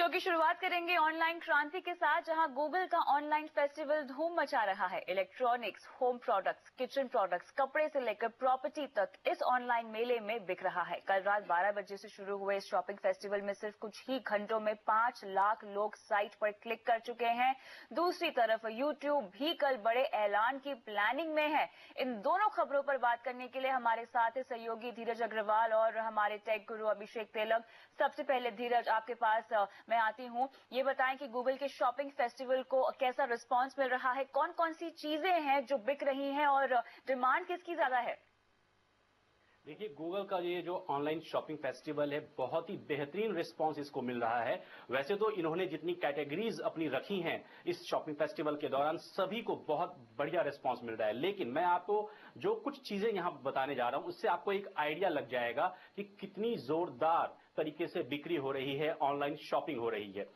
Show की शुरुआत करेंगे ऑनलाइन क्रांति के साथ, जहां गूगल का ऑनलाइन फेस्टिवल धूम मचा रहा है। Electronics, home products, kitchen products, कपड़े से लेकर प्रॉपर्टी तक इस ऑनलाइन मेले में बिक रहा है। कल रात 12 बजे से शुरू हुए इस शॉपिंग फेस्टिवल में सिर्फ कुछ ही घंटों में 5 लाख लोग साइट पर क्लिक कर चुके हैं। दूसरी तरफ यूट्यूब भी कल बड़े ऐलान की प्लानिंग में है। इन दोनों खबरों पर बात करने के लिए हमारे साथ है सहयोगी धीरज अग्रवाल और हमारे टेक गुरु अभिषेक तेलग। सबसे पहले धीरज, आपके पास मैं आती हूं। ये बताएं कि गूगल के शॉपिंग फेस्टिवल को कैसा रिस्पांस मिल रहा है, कौन कौन सी चीजें हैं जो बिक रही हैं और डिमांड किसकी ज्यादा है? देखिए, गूगल का ये जो ऑनलाइन शॉपिंग फेस्टिवल है, बहुत ही बेहतरीन रिस्पांस इसको मिल रहा है। वैसे तो इन्होंने जितनी कैटेगरीज अपनी रखी हैं इस शॉपिंग फेस्टिवल के दौरान, सभी को बहुत बढ़िया रिस्पांस मिल रहा है। लेकिन मैं आपको जो कुछ चीजें यहां बताने जा रहा हूं, उससे आपको एक आइडिया लग जाएगा कि कितनी जोरदार तरीके से बिक्री हो रही है, ऑनलाइन शॉपिंग हो रही है।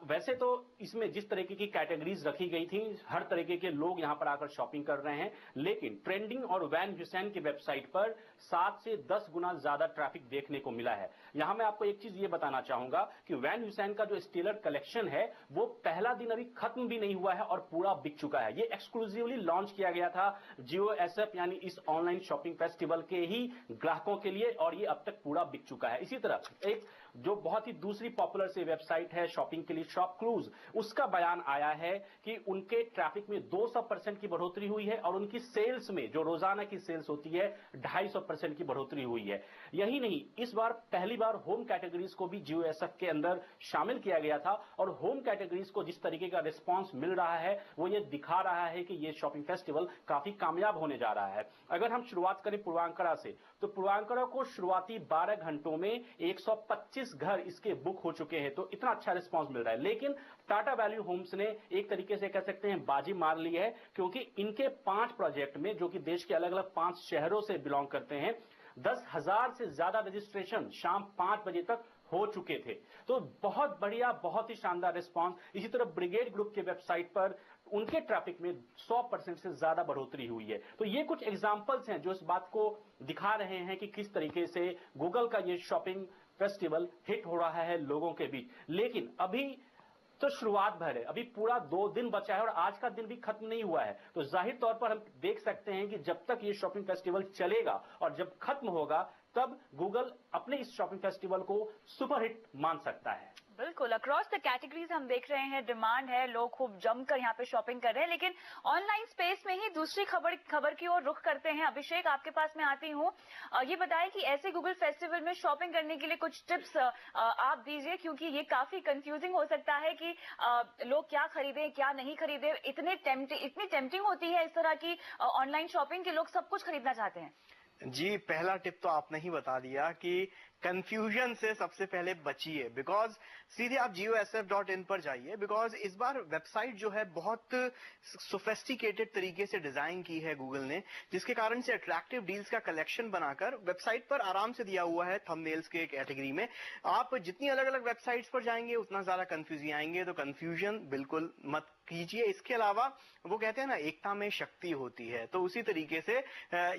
वैसे तो इसमें जिस तरीके की कैटेगरीज रखी गई थी, हर तरीके के लोग यहां पर आकर शॉपिंग कर रहे हैं। लेकिन ट्रेंडिंग और वैन हुसैन की वेबसाइट पर 7 से 10 गुना ज्यादा ट्रैफिक देखने को मिला है। यहां मैं आपको एक चीज ये बताना चाहूंगा कि वैन हुसैन का जो स्टेलर कलेक्शन है, वो पहला दिन अभी खत्म भी नहीं हुआ है और पूरा बिक चुका है। ये एक्सक्लूसिवली लॉन्च किया गया था GOSF यानी इस ऑनलाइन शॉपिंग फेस्टिवल के ही ग्राहकों के लिए, और ये अब तक पूरा बिक चुका है। इसी तरह एक जो बहुत ही दूसरी पॉपुलर सी वेबसाइट है शॉपिंग के लिए, शॉप क्लूज, उसका बयान आया है कि उनके ट्रैफिक में 200% की बढ़ोतरी हुई है और उनकी सेल्स में, जो रोजाना की सेल्स होती है, 250% की बढ़ोतरी हुई है। यही नहीं, इस बार पहली बार होम कैटेगरीज को भी GOSF के अंदर शामिल किया गया था और होम कैटेगरीज को जिस तरीके का रिस्पांस मिल रहा है, वो ये दिखा रहा है कि ये शॉपिंग फेस्टिवल काफी कामयाब होने जा रहा है। अगर हम शुरुआत करें पूर्वांकड़ा से, तो पूर्वांकड़ा को शुरुआती 12 घंटों में 125 घर इसके बुक हो चुके हैं। तो इतना अच्छा रिस्पांस मिल रहा है। लेकिन टाटा वैल्यू होम्स ने एक तरीके से कह सकते हैं बाजी मार ली है, क्योंकि इनके 5 प्रोजेक्ट में, जो कि देश के अलग अलग 5 शहरों से बिलोंग करते हैं, 10,000 से ज्यादा रजिस्ट्रेशन शाम 5 बजे तक हो चुके थे। तो बहुत बढ़िया, बहुत ही शानदार रिस्पांस। इसी तरह ब्रिगेड ग्रुप के वेबसाइट पर उनके ट्रैफिक में 100% से ज्यादा बढ़ोतरी हुई है। तो ये कुछ एग्जांपल्स हैं जो इस बात को दिखा रहे हैं कि किस तरीके से गूगल का ये शॉपिंग फेस्टिवल हिट हो रहा है लोगों के बीच। लेकिन अभी तो शुरुआत भर है, अभी पूरा 2 दिन बचा है और आज का दिन भी खत्म नहीं हुआ है। तो जाहिर तौर पर हम देख सकते हैं कि जब तक ये शॉपिंग फेस्टिवल चलेगा और जब खत्म होगा, तब गूगल अपने इस शॉपिंग फेस्टिवल को सुपरहिट मान सकता है। बिल्कुल, अक्रॉस द कैटेगरीज हम देख रहे हैं डिमांड है, लोग खूब जमकर यहाँ पे शॉपिंग कर रहे हैं। लेकिन ऑनलाइन स्पेस में ही दूसरी खबर की ओर रुख करते हैं। अभिषेक, आपके पास मैं आती हूँ। ये बताएं कि ऐसे गूगल फेस्टिवल में शॉपिंग करने के लिए कुछ टिप्स आप दीजिए, क्योंकि ये काफी कंफ्यूजिंग हो सकता है कि लोग क्या खरीदें क्या नहीं खरीदें। इतनी टेम्पटिंग होती है इस तरह की ऑनलाइन शॉपिंग के, लोग सब कुछ खरीदना चाहते हैं। जी, पहला टिप तो आपने ही बता दिया कि कंफ्यूजन से सबसे पहले बचिए। बिकॉज सीधे आप GOSF.in पर जाइए, बिकॉज इस बार वेबसाइट जो है बहुत सोफेस्टिकेटेड तरीके से डिजाइन की है गूगल ने, जिसके कारण से अट्रैक्टिव डील्स का कलेक्शन बनाकर वेबसाइट पर आराम से दिया हुआ है थंबनेल्स के कैटेगरी में। आप जितनी अलग अलग वेबसाइट्स पर जाएंगे उतना ज्यादा कंफ्यूजन आएंगे, तो कंफ्यूजन बिल्कुल मत कीजिए। इसके अलावा वो कहते हैं ना, एकता में शक्ति होती है, तो उसी तरीके से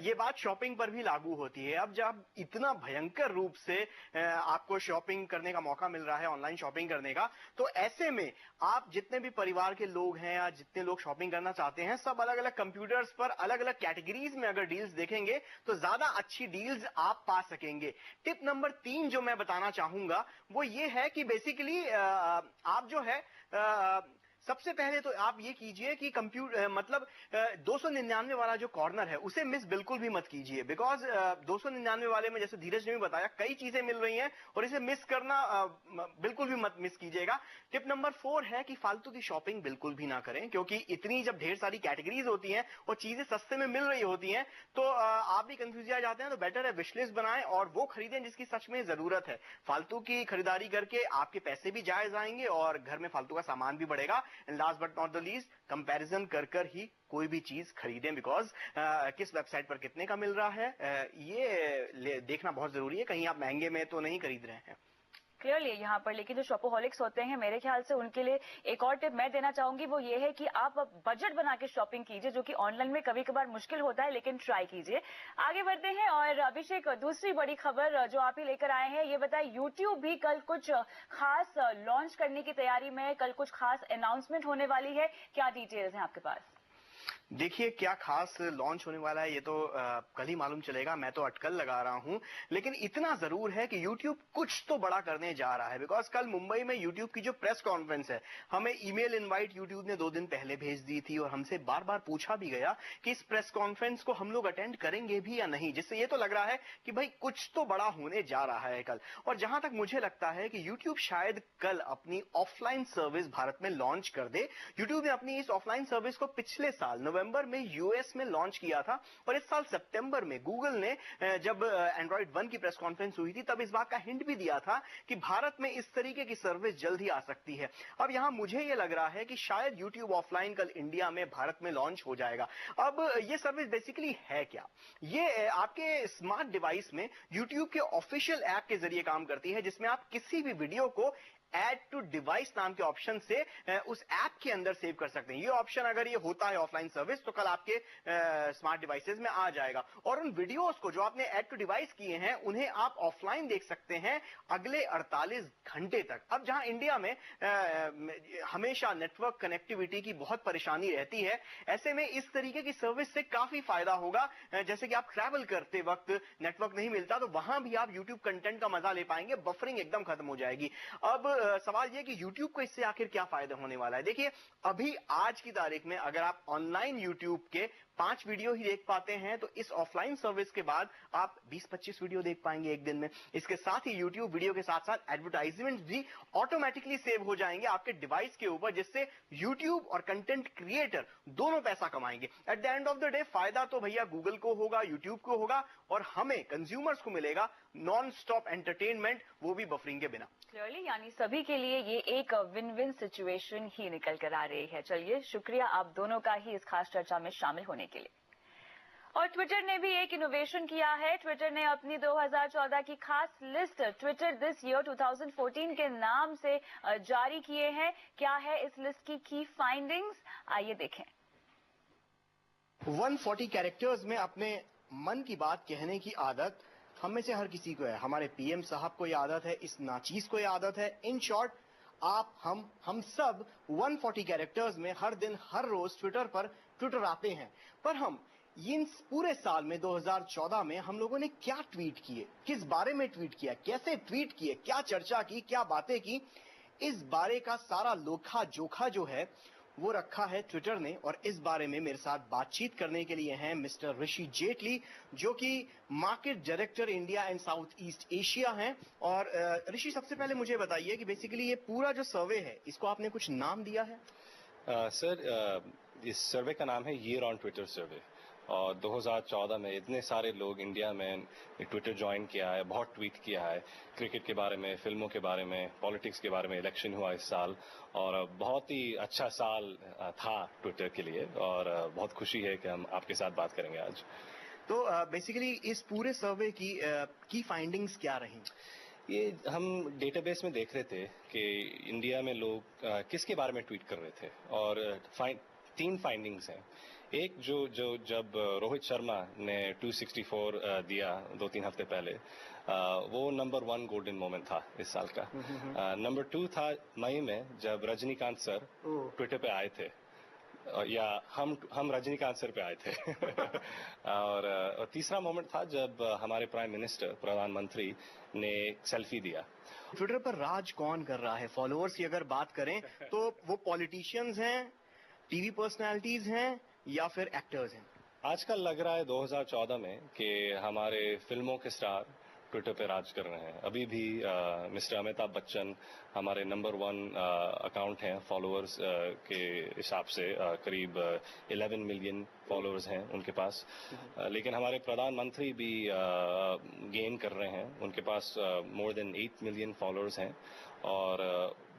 ये बात शॉपिंग पर भी लागू होती है। अब जब इतना भयंकर रूप से आपको शॉपिंग करने का मौका मिल रहा है, ऑनलाइन शॉपिंग करने का, तो ऐसे में आप जितने भी परिवार के लोग हैं या जितने लोग शॉपिंग करना चाहते हैं, सब अलग अलग कंप्यूटर्स पर अलग अलग कैटेगरीज में अगर डील्स देखेंगे तो ज्यादा अच्छी डील्स आप पा सकेंगे। टिप नंबर 3 जो मैं बताना चाहूंगा वो ये है कि बेसिकली आप जो है सबसे पहले तो आप ये कीजिए कि कंप्यूटर मतलब 299 वाला जो कॉर्नर है उसे मिस बिल्कुल भी मत कीजिए। बिकॉज 299 वाले में, जैसे धीरज ने भी बताया, कई चीजें मिल रही हैं और इसे मिस करना बिल्कुल भी मत मिस कीजिएगा। टिप नंबर 4 है कि फालतू की शॉपिंग बिल्कुल भी ना करें, क्योंकि इतनी जब ढेर सारी कैटेगरीज होती हैं और चीजें सस्ते में मिल रही होती हैं, तो आप भी कंफ्यूज आ जाते हैं। तो बेटर है विशलिस्ट बनाएं और वो खरीदें जिसकी सच में जरूरत है। फालतू की खरीदारी करके आपके पैसे भी जायज आएंगे और घर में फालतू का सामान भी बढ़ेगा। Last but not the least, comparison कर ही कोई भी चीज खरीदें। बिकॉज किस वेबसाइट पर कितने का मिल रहा है ये देखना बहुत जरूरी है, कहीं आप महंगे में तो नहीं खरीद रहे हैं। क्लियरली यहाँ पर, लेकिन जो शॉपोहॉलिक्स होते हैं मेरे ख्याल से उनके लिए एक और टिप मैं देना चाहूंगी, वो ये है कि आप बजट बना के शॉपिंग कीजिए, जो कि ऑनलाइन में कभी कभार मुश्किल होता है, लेकिन ट्राई कीजिए। आगे बढ़ते हैं और अभिषेक, दूसरी बड़ी खबर जो आप ही लेकर आए हैं, ये बताइए यूट्यूब भी कल कुछ खास लॉन्च करने की तैयारी में है, कल कुछ खास अनाउंसमेंट होने वाली है, क्या डिटेल्स हैं आपके पास? देखिए क्या खास लॉन्च होने वाला है ये तो कल ही मालूम चलेगा, मैं तो अटकल लगा रहा हूं। लेकिन इतना जरूर है कि YouTube कुछ तो बड़ा करने जा रहा है, बिकॉज कल मुंबई में YouTube की जो प्रेस कॉन्फ्रेंस है, हमें ईमेल इनवाइट YouTube ने 2 दिन पहले भेज दी थी और हमसे बार बार पूछा भी गया कि इस प्रेस कॉन्फ्रेंस को हम लोग अटेंड करेंगे भी या नहीं, जिससे ये तो लग रहा है कि भाई कुछ तो बड़ा होने जा रहा है कल। और जहां तक मुझे लगता है कि YouTube शायद कल अपनी ऑफलाइन सर्विस भारत में लॉन्च कर दे। YouTube ने अपनी इस ऑफलाइन सर्विस को पिछले साल नवंबर में यूएस में लॉन्च किया था, और इस साल सितंबर में गूगल ने जब एंड्रॉइड 1 की प्रेस कॉन्फ्रेंस हुई थी तब इस बात का हिंट भी दिया था कि भारत में इस तरीके की सर्विस जल्द ही आ सकती है। अब यहां मुझे यह लग रहा है कि शायद YouTube ऑफलाइन कल इंडिया में भारत में लॉन्च हो जाएगा। अब ये सर्विस बेसिकली है क्या? ये आपके स्मार्ट डिवाइस में YouTube के ऑफिशियल ऐप के जरिए काम करती है, जिसमें आप किसी भी वीडियो को ऐड टू डिवाइस नाम के ऑप्शन से उस ऐप के अंदर सेव कर सकते हैं। ये ऑप्शन अगर ये होता है ऑफलाइन सर्विस तो कल आपके स्मार्ट डिवाइसेस में आ जाएगा, और उन वीडियोस को जो आपने ऐड टू डिवाइस किए हैं उन्हें आप ऑफलाइन देख सकते हैं अगले 48 घंटे तक। अब जहां इंडिया में हमेशा नेटवर्क कनेक्टिविटी की बहुत परेशानी रहती है, ऐसे में इस तरीके की सर्विस से काफी फायदा होगा। जैसे कि आप ट्रैवल करते वक्त नेटवर्क नहीं मिलता तो वहां भी आप यूट्यूब कंटेंट का मजा ले पाएंगे, बफरिंग एकदम खत्म हो जाएगी। अब सवाल यह कि YouTube को इससे आखिर क्या फायदा होने वाला है? देखिए अभी आज की तारीख में अगर आप ऑनलाइन YouTube के 5 वीडियो ही देख पाते हैं तो इस ऑफलाइन सर्विस के बाद आप 20-25 वीडियो देख पाएंगे एक दिन में। इसके साथ ही YouTube वीडियो के साथ साथ एडवर्टाइजमेंट भी ऑटोमेटिकली सेव हो जाएंगे आपके डिवाइस के ऊपर, जिससे YouTube और कंटेंट क्रिएटर दोनों पैसा कमाएंगे। At the end of the day फायदा तो भैया गूगल को होगा, YouTube को होगा, और हमें कंज्यूमर्स को मिलेगा नॉन स्टॉप एंटरटेनमेंट, वो भी बफरिंग के बिना। क्लियरली यानी सभी के लिए ये एक विन विन सिचुएशन ही निकल कर आ रही है। चलिए शुक्रिया आप दोनों का ही इस खास चर्चा में शामिल होने के लिए। और ट्विटर ने भी एक इनोवेशन किया है। ट्विटर ने अपनी 2014 की खास लिस्ट ट्विटर दिस ईयर 2014 के नाम से जारी किए हैं। क्या है इस लिस्ट की की फाइंडिंग्स, आइए देखें। 140 कैरेक्टर्स में अपने मन की बात कहने की आदत हम में से हर किसी को है। हमारे पीएम साहब को ये आदत है, इस नाचीज को ये आदत है। इन शॉर्ट आप हम सब 140 कैरेक्टर्स में हर दिन हर रोज ट्विटर पर ट्विटर आते हैं। पर हम इन पूरे साल में 2014 में हम लोगों ने क्या ट्वीट किए, किस बारे में ट्वीट किया, कैसे ट्वीट किए, क्या चर्चा की, क्या बातें की, इस बारे का सारा लोखा जोखा जो है वो रखा है ट्विटर ने। और इस बारे में मेरे साथ बातचीत करने के लिए हैं मिस्टर ऋषि जेटली, जो कि market director India and south east Asia हैं। और ऋषि सबसे पहले मुझे बताइए कि बेसिकली ये पूरा जो सर्वे है इसको आपने कुछ नाम दिया है? सर इस सर्वे का नाम है ईयर ऑन ट्विटर सर्वे, और 2014 में इतने सारे लोग इंडिया में ट्विटर ज्वाइन किया है, बहुत ट्वीट किया है, क्रिकेट के बारे में, फिल्मों के बारे में, पॉलिटिक्स के बारे में। इलेक्शन हुआ इस साल और बहुत ही अच्छा साल था ट्विटर के लिए, और बहुत खुशी है कि हम आपके साथ बात करेंगे आज। तो बेसिकली इस पूरे सर्वे की फाइंडिंग्स क्या रही? ये हम डेटाबेस में देख रहे थे कि इंडिया में लोग किसके बारे में ट्वीट कर रहे थे, और 3 फाइंडिंग्स हैं। एक जो जब रोहित शर्मा ने 264 दिया 2-3 हफ्ते पहले, वो नंबर 1 गोल्डन मोमेंट था इस साल का। नंबर 2 था मई में जब रजनीकांत सर ट्विटर पे आए थे, या हम रजनीकांत सर पे आए थे। और तीसरा मोमेंट था जब हमारे प्राइम मिनिस्टर, प्रधानमंत्री ने सेल्फी दिया। ट्विटर पर राज कौन कर रहा है? फॉलोअर्स की अगर बात करें तो वो पॉलिटिशियंस हैं, टीवी पर्सनालिटीज हैं, या फिर एक्टर्स हैं? आजकल लग रहा है 2014 में कि हमारे फिल्मों के स्टार ट्विटर पे राज कर रहे हैं। अभी भी मिस्टर अमिताभ बच्चन हमारे नंबर 1 अकाउंट हैं फॉलोअर्स के हिसाब से, करीब 11 मिलियन फॉलोअर्स हैं उनके पास। लेकिन हमारे प्रधानमंत्री भी गेन कर रहे हैं, उनके पास मोर देन 8 मिलियन फॉलोअर्स हैं। और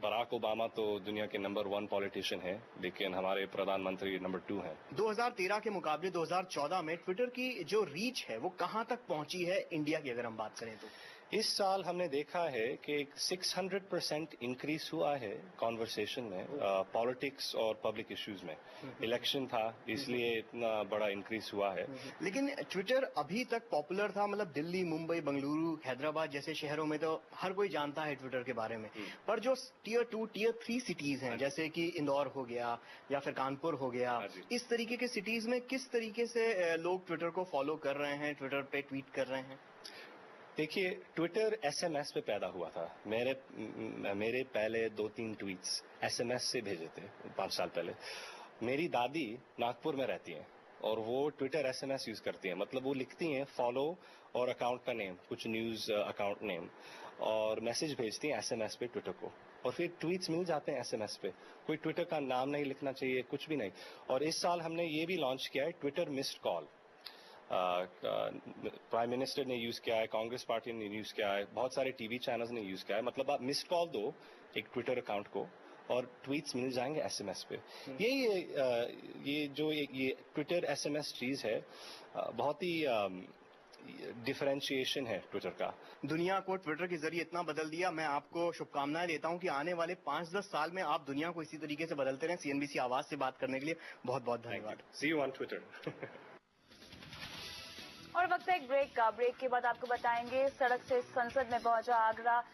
बराक ओबामा तो दुनिया के नंबर 1 पॉलिटिशियन है, लेकिन हमारे प्रधानमंत्री नंबर 2 हैं। 2013 के मुकाबले 2014 में ट्विटर की जो रीच है वो कहां तक पहुंची है इंडिया की, अगर हम बात करें तो? इस साल हमने देखा है कि 600% इंक्रीज हुआ है कॉन्वर्सेशन में पॉलिटिक्स और पब्लिक इश्यूज में। इलेक्शन था इसलिए इतना बड़ा इंक्रीज हुआ है। लेकिन ट्विटर अभी तक पॉपुलर था, मतलब दिल्ली, मुंबई, बेंगलुरु, हैदराबाद जैसे शहरों में तो हर कोई जानता है ट्विटर के बारे में। पर जो टियर 2, टियर 3 सिटीज हैं, जैसे कि इंदौर हो गया या फिर कानपुर हो गया, इस तरीके के सिटीज में किस तरीके से लोग ट्विटर को फॉलो कर रहे हैं, ट्विटर पे ट्वीट कर रहे हैं? देखिए, ट्विटर एसएमएस पे पैदा हुआ था। मेरे पहले 2-3 ट्वीट्स एसएमएस से भेजे थे 5 साल पहले। मेरी दादी नागपुर में रहती हैं और वो ट्विटर एसएमएस यूज करती हैं। मतलब वो लिखती हैं फॉलो और अकाउंट का नेम, कुछ न्यूज अकाउंट नेम, और मैसेज भेजती हैं एसएमएस पे ट्विटर को, और फिर ट्वीट्स मिल जाते हैं एसएमएस पे। कोई ट्विटर का नाम नहीं लिखना चाहिए, कुछ भी नहीं। और इस साल हमने ये भी लॉन्च किया है Twitter missed call. Prime minister ने यूज किया है, कांग्रेस पार्टी ने यूज किया है, बहुत सारे टीवी चैनल्स ने यूज किया है। मतलब आप मिस्ड कॉल दो एक ट्विटर अकाउंट को और ट्वीट्स मिल जाएंगे एसएमएस पे। ये जो ये ट्विटर एसएमएस चीज है, बहुत ही डिफरेंशिएशन है ट्विटर का। दुनिया को ट्विटर के जरिए इतना बदल दिया। मैं आपको शुभकामनाएं देता हूं कि आने वाले 5-10 साल में आप दुनिया को इसी तरीके से बदलते रहें। सीएनबीसी आवाज से बात करने के लिए बहुत बहुत धन्यवाद। सी यू ऑन ट्विटर। और वक्त है एक ब्रेक का। ब्रेक के बाद आपको बताएंगे सड़क से संसद में पहुंचा आगरा